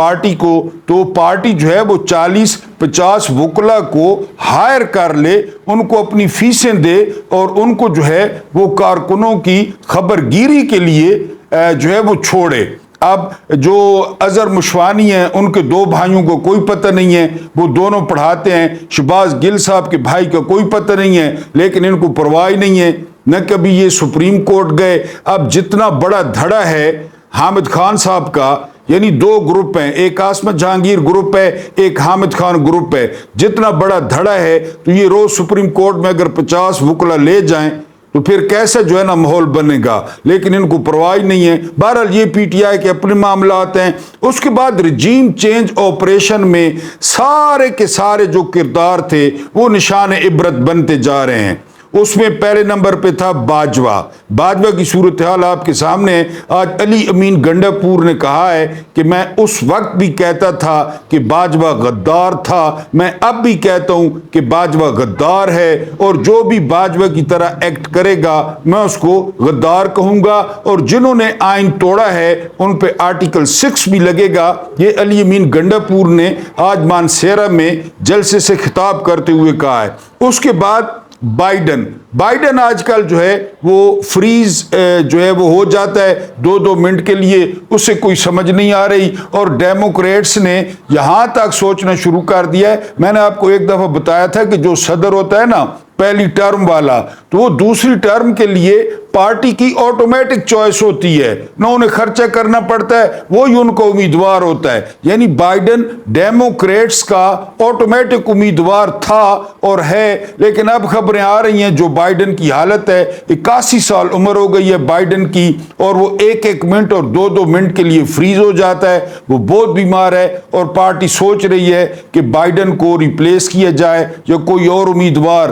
Party کو تو party جو ہے وہ 40-50 وکلا کو ہائر کر لے، ان کو اپنی فیسیں دے اور ان کو جو ہے وہ کارکنوں کی خبر گیری کے لیے جو ہے وہ چھوڑے۔ اب جو اظہر مشوانی ہیں ان کے 2 بھائیوں کو کوئی پتہ نہیں ہے، وہ دونوں پڑھاتے ہیں، شہباز گل صاحب کے بھائی کا کوئی پتہ نہیں ہے، لیکن ان کو پرواہ نہیں ہے، نہ کبھی یہ سپریم کورٹ گئے۔ اب جتنا بڑا دھڑا ہے حامد خان صاحب کا، یعنی 2 گروپ ہیں، ایک عاصمت جہانگیر گروپ ہے، ایک حامد خان گروپ ہے، جتنا بڑا دھڑا ہے تو یہ روز سپریم کورٹ میں اگر 50 وکلا لے جائیں تو پھر کیسے جو ہے نا ماحول بنے گا، لیکن ان کو پرواہ نہیں ہے۔ بہرحال یہ پی ٹی آئی کے اپنے معاملات ہیں۔ اس کے بعد رجیم چینج آپریشن میں سارے کے سارے جو کردار تھے وہ نشان عبرت بنتے جا رہے ہیں۔ اس میں پہلے نمبر پہ تھا باجوہ کی صورتحال آپ کے سامنے ہے۔ آج علی امین گنڈا پور نے کہا ہے کہ میں اس وقت بھی کہتا تھا کہ باجوہ غدار تھا، میں اب بھی کہتا ہوں کہ باجوہ غدار ہے، اور جو بھی باجوہ کی طرح ایکٹ کرے گا میں اس کو غدار کہوں گا، اور جنہوں نے آئین توڑا ہے ان پہ آرٹیکل 6 بھی لگے گا۔ یہ علی امین گنڈا پور نے آج مانسیرا میں جلسے سے خطاب کرتے ہوئے کہا ہے۔ اس کے بعد بائیڈن آج کل جو ہے وہ فریز جو ہے وہ ہو جاتا ہے 2 منٹ کے لیے، اس سے کوئی سمجھ نہیں آ رہی، اور ڈیموکریٹس نے یہاں تک سوچنا شروع کر دیا ہے۔ میں نے آپ کو ایک دفعہ بتایا تھا کہ جو صدر ہوتا ہے نا پہلی ٹرم والا، تو وہ دوسری ٹرم کے لیے پارٹی کی آٹومیٹک چوائس ہوتی ہے، نہ انہیں خرچہ کرنا پڑتا ہے، وہی ان کو امیدوار ہوتا ہے۔ یعنی بائیڈن ڈیموکریٹس کا آٹومیٹک امیدوار تھا اور ہے، لیکن اب خبریں آ رہی ہیں جو بائیڈن کی حالت ہے، 81 سال عمر ہو گئی ہے بائیڈن کی، اور وہ 1 منٹ اور 2 منٹ کے لیے فریز ہو جاتا ہے، وہ بہت بیمار ہے، اور پارٹی سوچ رہی ہے کہ بائیڈن کو ریپلیس کیا جائے یا کوئی اور امیدوار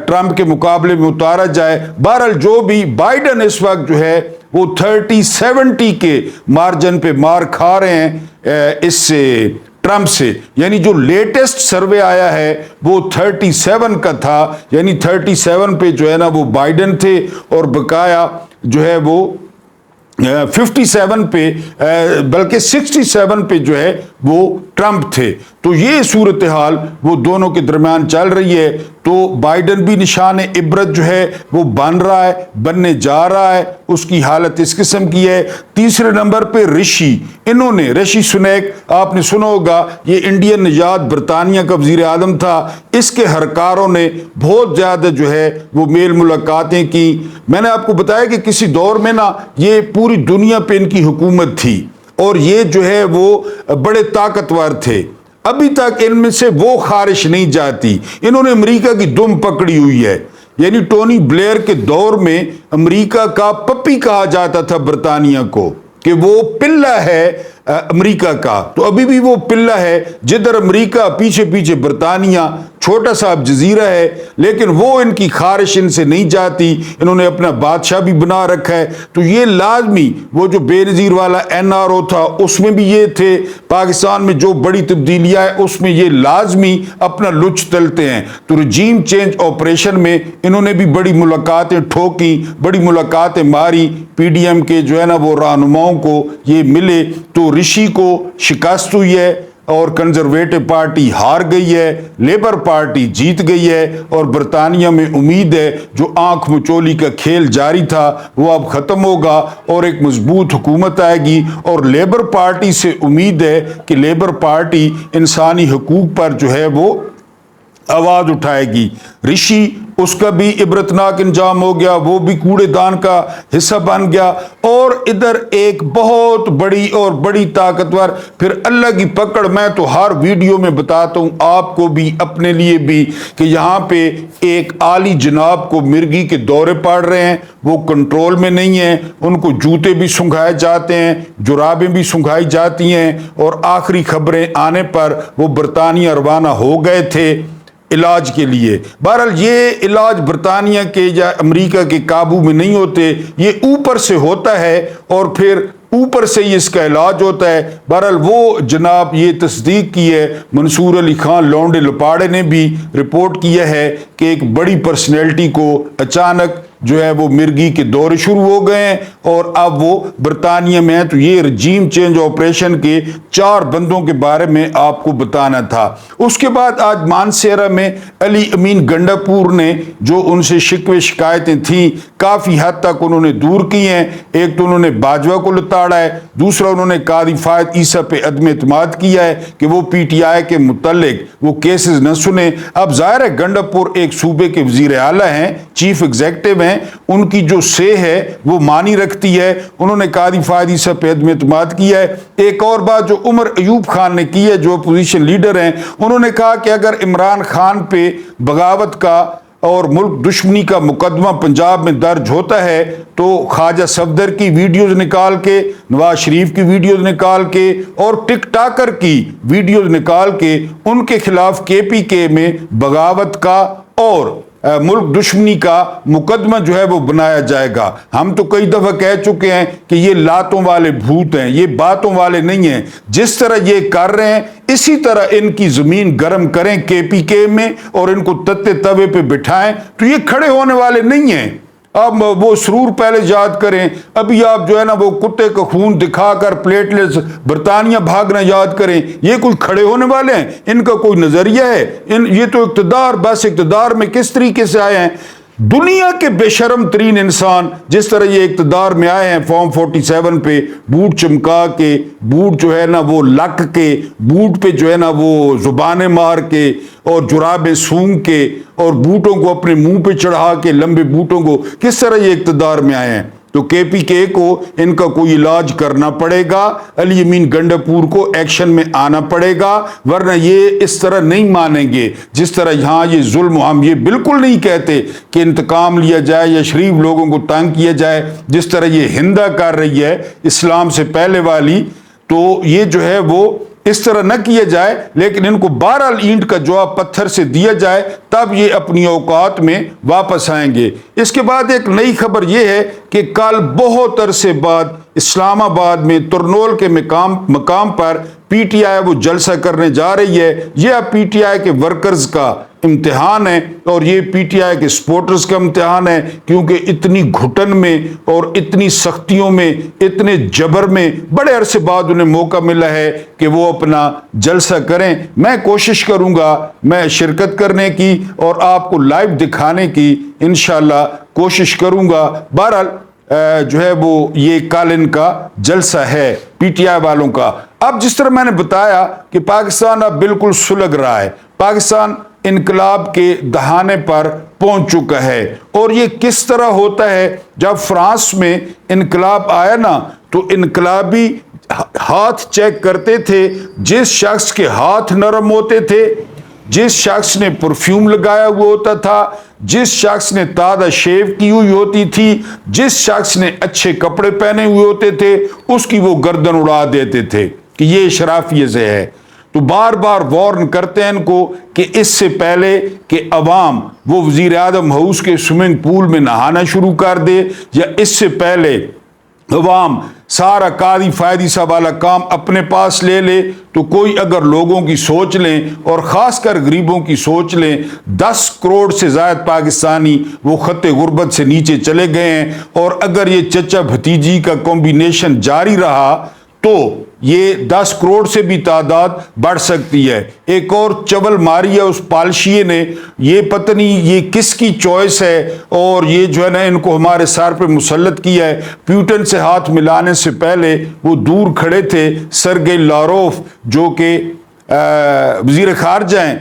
ٹرمپ کے مقابلے میں اتارا جائے۔ بہرحال جو بھی بائیڈن اس وقت جو ہے وہ 30-70 کے مارجن پہ مار کھا رہے ہیں اس سے ٹرمپ سے، یعنی جو لیٹسٹ سروے آیا ہے وہ 37 کا تھا، یعنی 37 پہ جو ہے نا وہ بائیڈن تھے، اور بقایا جو ہے وہ 57 پہ بلکہ 67 پہ جو ہے وہ ٹرمپ تھے۔ تو یہ صورتحال وہ دونوں کے درمیان چل رہی ہے۔ تو بائیڈن بھی نشان عبرت جو ہے وہ بن رہا ہے، بننے جا رہا ہے، اس کی حالت اس قسم کی ہے۔ تیسرے نمبر پہ رشی سنیک، آپ نے سنا ہوگا، یہ انڈین نژاد برطانیہ کا وزیر اعظم تھا، اس کے ہرکاروں نے بہت زیادہ جو ہے وہ میل ملاقاتیں کی۔ میں نے آپ کو بتایا کہ کسی دور میں نا یہ پوری دنیا پہ ان کی حکومت تھی، اور یہ جو ہے وہ بڑے طاقتور تھے، ابھی تک ان میں سے وہ خارش نہیں جاتی۔ انہوں نے امریکہ کی دم پکڑی ہوئی ہے، یعنی ٹونی بلیئر کے دور میں امریکہ کا پپی کہا جاتا تھا برطانیہ کو، کہ وہ پلہ ہے امریکہ کا، تو ابھی بھی وہ پلہ ہے، جدھر امریکہ پیچھے پیچھے برطانیہ، چھوٹا سا جزیرہ ہے، لیکن وہ ان کی خارش ان سے نہیں جاتی، انہوں نے اپنا بادشاہ بھی بنا رکھا ہے۔ تو یہ لازمی، وہ جو بے نظیر والا NRO تھا اس میں بھی یہ تھے، پاکستان میں جو بڑی تبدیلیاں ہیں اس میں یہ لازمی اپنا لچ تلتے ہیں۔ تو رجیم چینج آپریشن میں انہوں نے بھی بڑی ملاقاتیں ٹھوکی، بڑی ملاقاتیں ماری، PDM کے جو ہے نا وہ رہنماؤں کو یہ ملے، تو رشی کو شکست ہوئی ہے، اور کنزرویٹو پارٹی ہار گئی ہے، لیبر پارٹی جیت گئی ہے، اور برطانیہ میں امید ہے جو آنکھ مچولی کا کھیل جاری تھا وہ اب ختم ہوگا، اور ایک مضبوط حکومت آئے گی۔ اور لیبر پارٹی سے امید ہے کہ لیبر پارٹی انسانی حقوق پر جو ہے وہ آواز اٹھائے گی۔ رشی، اس کا بھی عبرتناک انجام ہو گیا، وہ بھی کوڑے دان کا حصہ بن گیا، اور ادھر ایک بہت بڑی اور بڑی طاقتور، پھر اللہ کی پکڑ، میں تو ہر ویڈیو میں بتاتا ہوں آپ کو بھی اپنے لیے بھی، کہ یہاں پہ ایک عالی جناب کو مرگی کے دورے پڑ رہے ہیں، وہ کنٹرول میں نہیں ہیں، ان کو جوتے بھی سنگھائے جاتے ہیں، جرابیں بھی سنگھائی جاتی ہیں، اور آخری خبریں آنے پر وہ برطانیہ روانہ ہو گئے تھے علاج کے لیے۔ بہرحال یہ علاج برطانیہ کے یا امریکہ کے قابو میں نہیں ہوتے، یہ اوپر سے ہوتا ہے، اور پھر اوپر سے ہی اس کا علاج ہوتا ہے۔ بہرحال وہ جناب یہ تصدیق کی ہے، منصور علی خان لونڈے لپاڑے نے بھی رپورٹ کیا ہے کہ ایک بڑی پرسنالٹی کو اچانک جو ہے وہ مرگی کے دورے شروع ہو گئے ہیں اور اب وہ برطانیہ میں ہیں۔ تو یہ رجیم چینج آپریشن کے 4 بندوں کے بارے میں آپ کو بتانا تھا۔ اس کے بعد آج مانسہرہ میں علی امین گنڈاپور نے جو ان سے شکوے شکایتیں تھیں کافی حد تک انہوں نے دور کی ہیں۔ ایک تو انہوں نے باجوہ کو لتاڑا ہے، دوسرا انہوں نے قاضی فائد عیسیٰ پہ عدم اعتماد کیا ہے کہ وہ پی ٹی آئی کے متعلق وہ کیسز نہ سنیں۔ اب ظاہر ہے گنڈاپور ایک صوبے کے وزیر اعلیٰ ہیں، چیف ایگزیکٹو ہیں، ان کی جو سے ہے وہ معنی رکھتی ہے۔ انہوں نے قاضی فائد عیسیٰ پہ عدم اعتماد کیا ہے۔ ایک اور بات جو عمر ایوب خان نے کی ہے، جو اپوزیشن لیڈر ہیں، انہوں نے کہا کہ اگر عمران خان پہ بغاوت کا اور ملک دشمنی کا مقدمہ پنجاب میں درج ہوتا ہے تو خواجہ صفدر کی ویڈیوز نکال کے، نواز شریف کی ویڈیوز نکال کے اور ٹک ٹاکر کی ویڈیوز نکال کے ان کے خلاف کے پی کے میں بغاوت کا اور ملک دشمنی کا مقدمہ جو ہے وہ بنایا جائے گا۔ ہم تو کئی دفعہ کہہ چکے ہیں کہ یہ لاتوں والے بھوت ہیں، یہ باتوں والے نہیں ہیں۔ جس طرح یہ کر رہے ہیں اسی طرح ان کی زمین گرم کریں کے پی کے میں اور ان کو تتے توے پہ بٹھائیں تو یہ کھڑے ہونے والے نہیں ہیں۔ اب وہ سرور پہلے یاد کریں، ابھی آپ جو ہے نا وہ کتے کا خون دکھا کر پلیٹلیٹس برطانیہ بھاگنا یاد کریں، یہ کوئی کھڑے ہونے والے ہیں؟ ان کا کوئی نظریہ ہے؟ یہ تو اقتدار، بس اقتدار میں کس طریقے سے آئے ہیں؟ دنیا کے بے شرم ترین انسان جس طرح یہ اقتدار میں آئے ہیں فارم 47 پہ بوٹ چمکا کے، بوٹ جو ہے نا وہ لک کے، بوٹ پہ جو ہے نا وہ زبانیں مار کے اور جرابیں سونگ کے اور بوٹوں کو اپنے منہ پہ چڑھا کے، لمبے بوٹوں کو، کس طرح یہ اقتدار میں آئے ہیں؟ تو کے پی کے کو ان کا کوئی علاج کرنا پڑے گا، علی امین گنڈاپور کو ایکشن میں آنا پڑے گا، ورنہ یہ اس طرح نہیں مانیں گے۔ جس طرح یہاں یہ ظلم، ہم یہ بالکل نہیں کہتے کہ انتقام لیا جائے یا شریف لوگوں کو تنگ کیا جائے، جس طرح یہ ہندہ کر رہی ہے اسلام سے پہلے والی، تو یہ جو ہے وہ اس طرح نہ کیا جائے، لیکن ان کو بہرحال اینٹ کا جواب پتھر سے دیا جائے، تب یہ اپنی اوقات میں واپس آئیں گے۔ اس کے بعد ایک نئی خبر یہ ہے کہ کل بہت عرصے بعد اسلام آباد میں ترنول کے مقام پر پی ٹی آئی وہ جلسہ کرنے جا رہی ہے۔ یہ اب پی ٹی آئی کے ورکرز کا امتحان ہے اور یہ پی ٹی آئی کے سپورٹرز کا امتحان ہے، کیونکہ اتنی گھٹن میں اور اتنی سختیوں میں، اتنے جبر میں بڑے عرصے بعد انہیں موقع ملا ہے کہ وہ اپنا جلسہ کریں۔ میں کوشش کروں گا میں شرکت کرنے کی اور آپ کو لائیو دکھانے کی انشاءاللہ کوشش کروں گا۔ بہرحال جو ہے وہ یہ کل ان کا جلسہ ہے پی ٹی آئی والوں کا۔ اب جس طرح میں نے بتایا کہ پاکستان اب بالکل سلگ رہا ہے، پاکستان انقلاب کے دہانے پر پہنچ چکا ہے، اور یہ کس طرح ہوتا ہے؟ جب فرانس میں انقلاب آیا نا تو انقلابی ہاتھ چیک کرتے تھے، جس شخص کے ہاتھ نرم ہوتے تھے، جس شخص نے پرفیوم لگایا ہوا ہوتا تھا، جس شخص نے تازہ شیو کی ہوئی ہوتی تھی، جس شخص نے اچھے کپڑے پہنے ہوئے ہوتے تھے، اس کی وہ گردن اڑا دیتے تھے کہ یہ اشرافیہ سے ہے۔ تو بار بار وارن کرتے ہیں ان کو کہ اس سے پہلے کہ عوام وہ وزیر اعظم ہاؤس کے سوئمنگ پول میں نہانا شروع کر دے، یا اس سے پہلے عوام سارا قاضی فائد عیسیٰ والا کام اپنے پاس لے لے، تو کوئی اگر لوگوں کی سوچ لیں اور خاص کر غریبوں کی سوچ لیں، 10 کروڑ سے زائد پاکستانی وہ خط غربت سے نیچے چلے گئے ہیں، اور اگر یہ چچا بھتیجی کا کمبینیشن جاری رہا تو یہ 10 کروڑ سے بھی تعداد بڑھ سکتی ہے۔ ایک اور چول ماری ہے اس پالشیے نے، یہ پتہ نہیں یہ کس کی چوائس ہے، اور یہ جو ہے نا ان کو ہمارے سر پہ مسلط کیا ہے۔ پیوٹن سے ہاتھ ملانے سے پہلے وہ دور کھڑے تھے سرگئی لاروف جو کہ وزیر خارجہ ہیں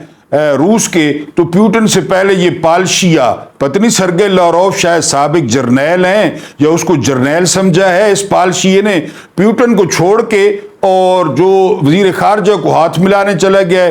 روس کے، تو پیوٹن سے پہلے یہ پالشیا، پتہ نہیں سرگئی لاروف شاید سابق جرنیل ہیں یا اس کو جرنیل سمجھا ہے اس پالشیے نے، پیوٹن کو چھوڑ کے اور جو وزیر خارجہ کو ہاتھ ملانے چلا گیا ہے۔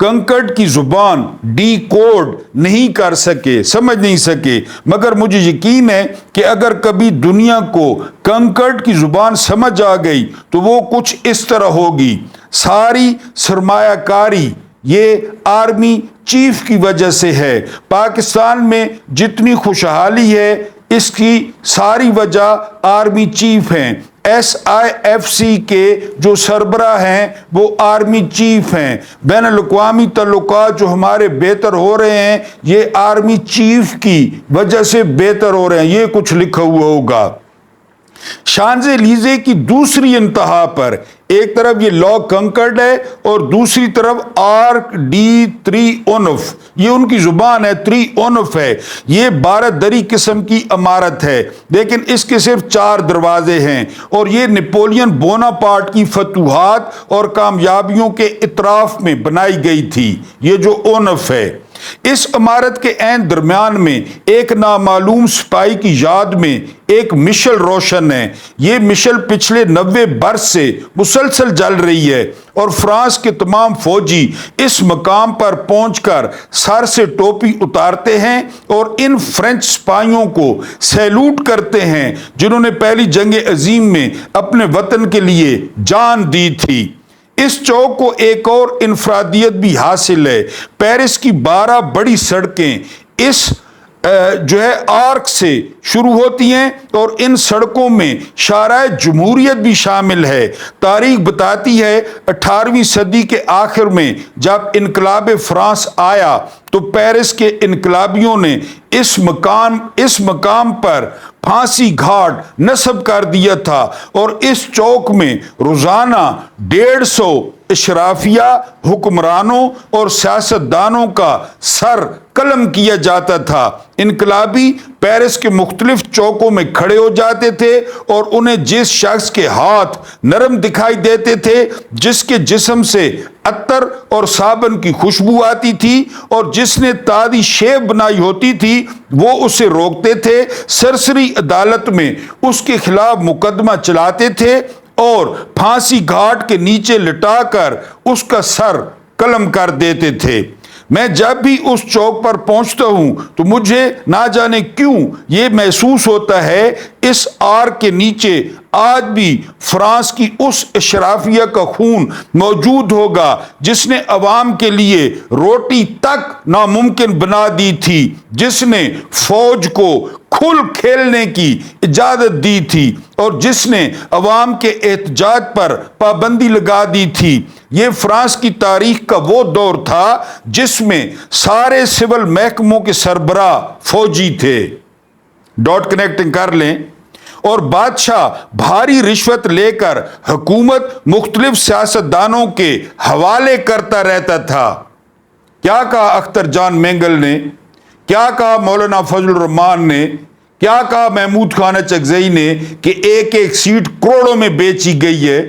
کنکرڈ کی زبان ڈی کوڈ نہیں کر سکے، سمجھ نہیں سکے، مگر مجھے یقین ہے کہ اگر کبھی دنیا کو کنکرڈ کی زبان سمجھ آ گئی تو وہ کچھ اس طرح ہوگی: ساری سرمایہ کاری یہ آرمی چیف کی وجہ سے ہے۔ پاکستان میں جتنی خوشحالی ہے اس کی ساری وجہ آرمی چیف ہیں۔ SIFC کے جو سربراہ ہیں وہ آرمی چیف ہیں۔ بین الاقوامی تعلقات جو ہمارے بہتر ہو رہے ہیں یہ آرمی چیف کی وجہ سے بہتر ہو رہے ہیں، یہ کچھ لکھا ہوا ہوگا۔ شانزے لیزے کی دوسری انتہا پر ایک طرف یہ لا کنکرڈ ہے اور دوسری طرف آرک ڈی تریونف، یہ ان کی زبان ہے، تریونف ہے۔ یہ 12 دری قسم کی عمارت ہے لیکن اس کے صرف 4 دروازے ہیں اور یہ نپولین بوناپارٹ کی فتوحات اور کامیابیوں کے اطراف میں بنائی گئی تھی۔ یہ جو اونف ہے، اس عمارت کے عین درمیان میں ایک نامعلوم سپاہی کی یاد میں ایک مشل روشن ہے۔ یہ مشل پچھلے 90 برس سے مسلسل جل رہی ہے اور فرانس کے تمام فوجی اس مقام پر پہنچ کر سر سے ٹوپی اتارتے ہیں اور ان فرینچ سپاہیوں کو سیلوٹ کرتے ہیں جنہوں نے پہلی جنگ عظیم میں اپنے وطن کے لیے جان دی تھی۔ اس چوک کو ایک اور انفرادیت بھی حاصل ہے۔ پیرس کی 12 بڑی سڑکیں اس جو ہے آرک سے شروع ہوتی ہیں اور ان سڑکوں میں شارع جمہوریت بھی شامل ہے۔ تاریخ بتاتی ہے 18ویں صدی کے آخر میں جب انقلاب فرانس آیا تو پیرس کے انقلابیوں نے اس مقام پر پھانسی گھاٹ نصب کر دیا تھا اور اس چوک میں روزانہ 150 اشرافیہ، حکمرانوں اور سیاستدانوں کا سر قلم کیا جاتا تھا۔ انقلابی پیرس کے مختلف چوکوں میں کھڑے ہو جاتے تھے اور انہیں جس شخص کے ہاتھ نرم دکھائی دیتے تھے، جس کے جسم سے عطر اور صابن کی خوشبو آتی تھی اور جس نے تازی شیو بنائی ہوتی تھی، وہ اسے روکتے تھے، سرسری عدالت میں اس کے خلاف مقدمہ چلاتے تھے اور پھانسی گھاٹ کے نیچے لٹا کر اس کا سر قلم کر دیتے تھے۔ میں جب بھی اس چوک پر پہنچتا ہوں تو مجھے نہ جانے کیوں یہ محسوس ہوتا ہے اس آرک کے نیچے آج بھی فرانس کی اس اشرافیہ کا خون موجود ہوگا جس نے عوام کے لیے روٹی تک ناممکن بنا دی تھی، جس نے فوج کو کھل کھیلنے کی اجازت دی تھی اور جس نے عوام کے احتجاج پر پابندی لگا دی تھی۔ یہ فرانس کی تاریخ کا وہ دور تھا جس میں سارے سول محکموں کے سربراہ فوجی تھے۔ ڈاٹ کنیکٹنگ کر لیں۔ اور بادشاہ بھاری رشوت لے کر حکومت مختلف سیاستدانوں کے حوالے کرتا رہتا تھا۔ کیا کہا اختر جان مینگل نے، کیا کہا مولانا فضل الرحمان نے، کیا کہا محمود خان اچکزئی نے کہ ایک ایک سیٹ کروڑوں میں بیچی گئی ہے،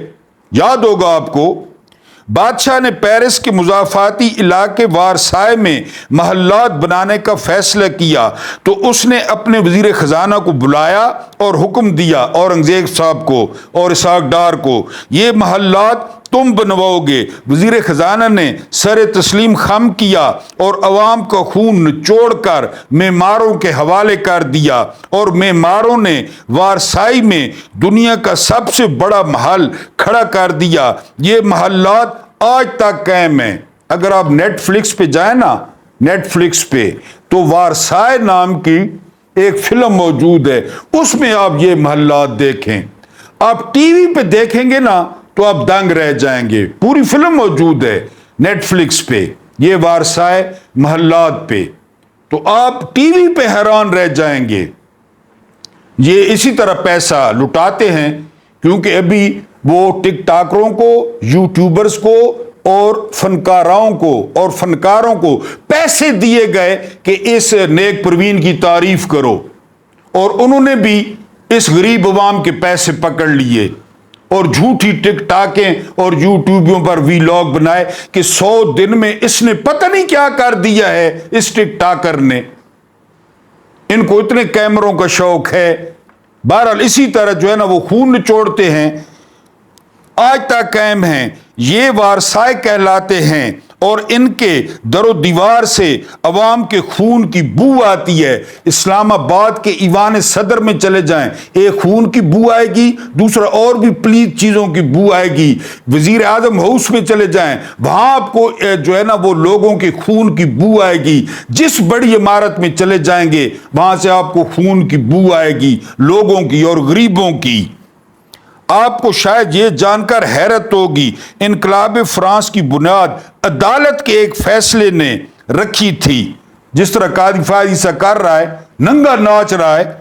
یاد ہوگا آپ کو۔ بادشاہ نے پیرس کے مضافاتی علاقے وارسائے میں محلات بنانے کا فیصلہ کیا تو اس نے اپنے وزیر خزانہ کو بلایا اور حکم دیا، اورنگزیب صاحب کو اور اسحاق ڈار کو، یہ محلات تم بنواؤ گے۔ وزیر خزانہ نے سر تسلیم خم کیا اور عوام کا خون نچوڑ کر معماروں کے حوالے کر دیا اور معماروں نے وارسائی میں دنیا کا سب سے بڑا محل کھڑا کر دیا۔ یہ محلات آج تک قائم ہیں۔ اگر آپ نیٹ فلکس پہ جائیں نا، نیٹ فلکس پہ، تو وارسائے نام کی ایک فلم موجود ہے، اس میں آپ یہ محلات دیکھیں۔ آپ ٹی وی پہ دیکھیں گے نا تو آپ دنگ رہ جائیں گے۔ پوری فلم موجود ہے نیٹ فلکس پہ، یہ وارسائے محلات پہ، تو آپ ٹی وی پہ حیران رہ جائیں گے۔ یہ اسی طرح پیسہ لٹاتے ہیں کیونکہ ابھی وہ ٹک ٹاکروں کو، یوٹیوبرز کو اور فنکاروں کو پیسے دیے گئے کہ اس نیک پروین کی تعریف کرو، اور انہوں نے بھی اس غریب عوام کے پیسے پکڑ لیے اور جھوٹی ٹک ٹاکیں اور یوٹیوبوں پر ویلاگ بنائے کہ 100 دن میں اس نے پتہ نہیں کیا کر دیا ہے۔ اس ٹک ٹاکر نے، ان کو اتنے کیمروں کا شوق ہے۔ بہرحال اسی طرح جو ہے نا وہ خون نچوڑتے ہیں، آج تک قائم ہیں۔ یہ وارسائے کہلاتے ہیں اور ان کے در و دیوار سے عوام کے خون کی بو آتی ہے۔ اسلام آباد کے ایوان صدر میں چلے جائیں، ایک خون کی بو آئے گی، دوسرا اور بھی پلیت چیزوں کی بو آئے گی۔ وزیر اعظم ہاؤس میں چلے جائیں، وہاں آپ کو جو ہے نا وہ لوگوں کے خون کی بو آئے گی۔ جس بڑی عمارت میں چلے جائیں گے وہاں سے آپ کو خون کی بو آئے گی، لوگوں کی اور غریبوں کی۔ آپ کو شاید یہ جان کر حیرت ہوگی، انقلاب فرانس کی بنیاد عدالت کے ایک فیصلے نے رکھی تھی۔ جس طرح قاضی فیاض عیسیٰ کر رہا ہے، ننگا ناچ رہا ہے۔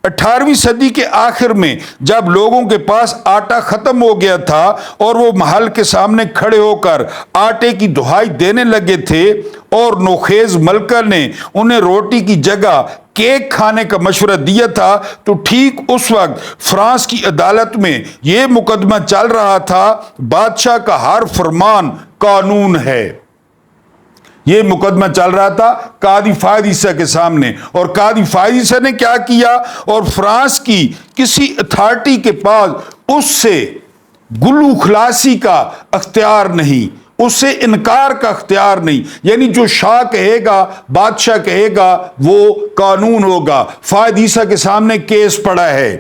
18ویں صدی کے آخر میں جب لوگوں کے پاس آٹا ختم ہو گیا تھا اور وہ محل کے سامنے کھڑے ہو کر آٹے کی دہائی دینے لگے تھے اور نوخیز ملکہ نے انہیں روٹی کی جگہ کیک کھانے کا مشورہ دیا تھا، تو ٹھیک اس وقت فرانس کی عدالت میں یہ مقدمہ چل رہا تھا، بادشاہ کا ہر فرمان قانون ہے۔ یہ مقدمہ چل رہا تھا قاضی فیاض عیسیٰ کے سامنے، اور قاضی فیاض عیسیٰ نے کیا کیا، اور فرانس کی کسی اتھارٹی کے پاس اس سے گلو خلاصی کا اختیار نہیں، اس سے انکار کا اختیار نہیں، یعنی جو شاہ کہے گا، بادشاہ کہے گا، وہ قانون ہوگا۔ فیاض عیسیٰ کے سامنے کیس پڑا ہے۔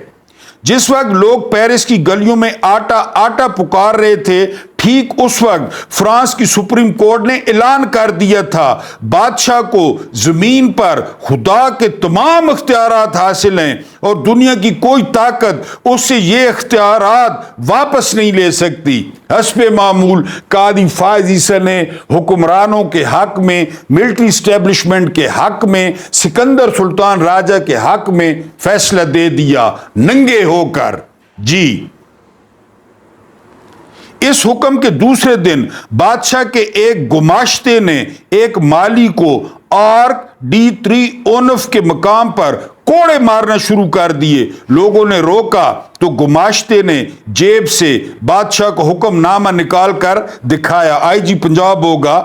جس وقت لوگ پیرس کی گلیوں میں آٹا آٹا پکار رہے تھے، ٹھیک اس وقت فرانس کی سپریم کورٹ نے اعلان کر دیا تھا بادشاہ کو زمین پر خدا کے تمام اختیارات حاصل ہیں اور دنیا کی کوئی طاقت اس سے یہ اختیارات واپس نہیں لے سکتی۔ حسب معمول قاضی فیاض عیسیٰ نے حکمرانوں کے حق میں، ملٹری اسٹیبلشمنٹ کے حق میں، سکندر سلطان راجہ کے حق میں فیصلہ دے دیا، ننگے ہو کر۔ جی، اس حکم کے دوسرے دن بادشاہ کے ایک گماشتے نے ایک مالی کو آرک ڈی تریونف کے مقام پر کوڑے مارنا شروع کر دیے۔ لوگوں نے روکا تو گماشتے نے جیب سے بادشاہ کو حکم نامہ نکال کر دکھایا، آئی جی پنجاب ہوگا۔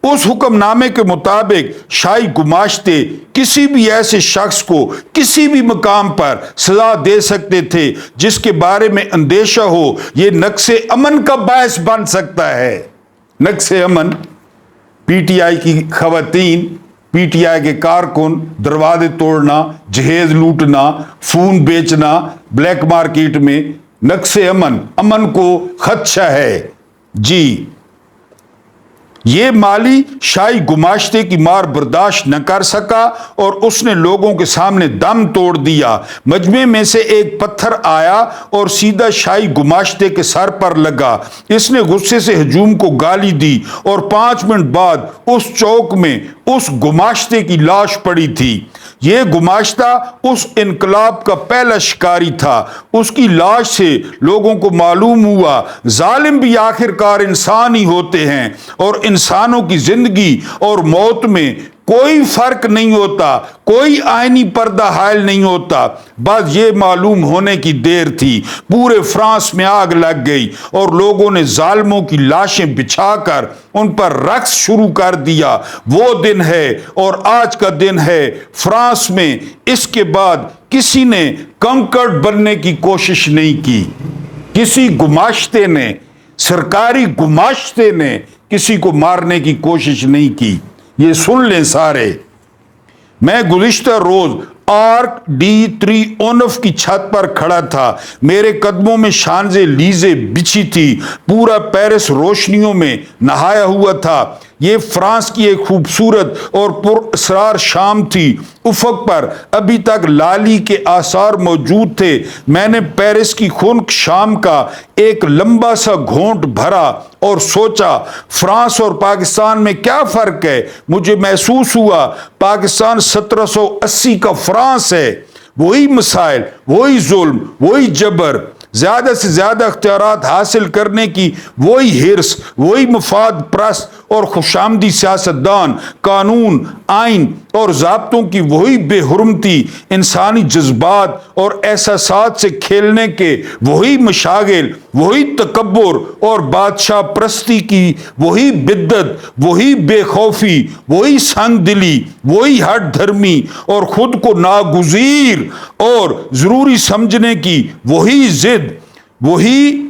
اس حکم نامے کے مطابق شاہی گماشتے کسی بھی ایسے شخص کو کسی بھی مقام پر سزا دے سکتے تھے جس کے بارے میں اندیشہ ہو یہ نقص امن کا باعث بن سکتا ہے۔ نقص امن، پی ٹی آئی کی خواتین، پی ٹی آئی کے کارکن، دروازے توڑنا، جہیز لوٹنا، فون بیچنا بلیک مارکیٹ میں، نقص امن، امن کو خدشہ ہے۔ جی، یہ مالی شاہی گماشتے کی مار برداشت نہ کر سکا اور اس نے لوگوں کے سامنے دم توڑ دیا۔ مجمع میں سے ایک پتھر آیا اور سیدھا شاہی گماشتے کے سر پر لگا۔ اس نے غصے سے ہجوم کو گالی دی اور 5 منٹ بعد اس چوک میں اس گماشتے کی لاش پڑی تھی۔ یہ گماشتہ اس انقلاب کا پہلا شکاری تھا۔ اس کی لاش سے لوگوں کو معلوم ہوا ظالم بھی آخر کار انسان ہی ہوتے ہیں اور انسانوں کی زندگی اور موت میں کوئی فرق نہیں ہوتا، کوئی آئینی پردہ حائل نہیں ہوتا۔ بس یہ معلوم ہونے کی دیر تھی، پورے فرانس میں آگ لگ گئی اور لوگوں نے ظالموں کی لاشیں بچھا کر ان پر رقص شروع کر دیا۔ وہ دن ہے اور آج کا دن ہے فرانس میں۔ اس کے بعد کسی نے کنکرڈ بننے کی کوشش نہیں کی، کسی گماشتے نے، سرکاری گماشتے نے کسی کو مارنے کی کوشش نہیں کی۔ یہ سن لیں سارے۔ میں گزشتہ روز آرک ڈی تریونف کی چھت پر کھڑا تھا، میرے قدموں میں شانزے لیزے بچھی تھی، پورا پیرس روشنیوں میں نہایا ہوا تھا۔ یہ فرانس کی ایک خوبصورت اور پر اسرار شام تھی۔ افق پر ابھی تک لالی کے آثار موجود تھے۔ میں نے پیرس کی خنک شام کا ایک لمبا سا گھونٹ بھرا اور سوچا فرانس اور پاکستان میں کیا فرق ہے۔ مجھے محسوس ہوا پاکستان 1780 کا فرانس ہے، وہی مسائل، وہی ظلم، وہی جبر، زیادہ سے زیادہ اختیارات حاصل کرنے کی وہی حرص، وہی مفاد پرست اور خوشامدی سیاستدان، قانون، آئین اور ضابطوں کی وہی بے حرمتی، انسانی جذبات اور احساسات سے کھیلنے کے وہی مشاغل، وہی تکبر اور بادشاہ پرستی کی وہی بدت، وہی بے خوفی، وہی سنگ دلی، وہی ہٹ دھرمی اور خود کو ناگزیر اور ضروری سمجھنے کی وہی ضد، وہی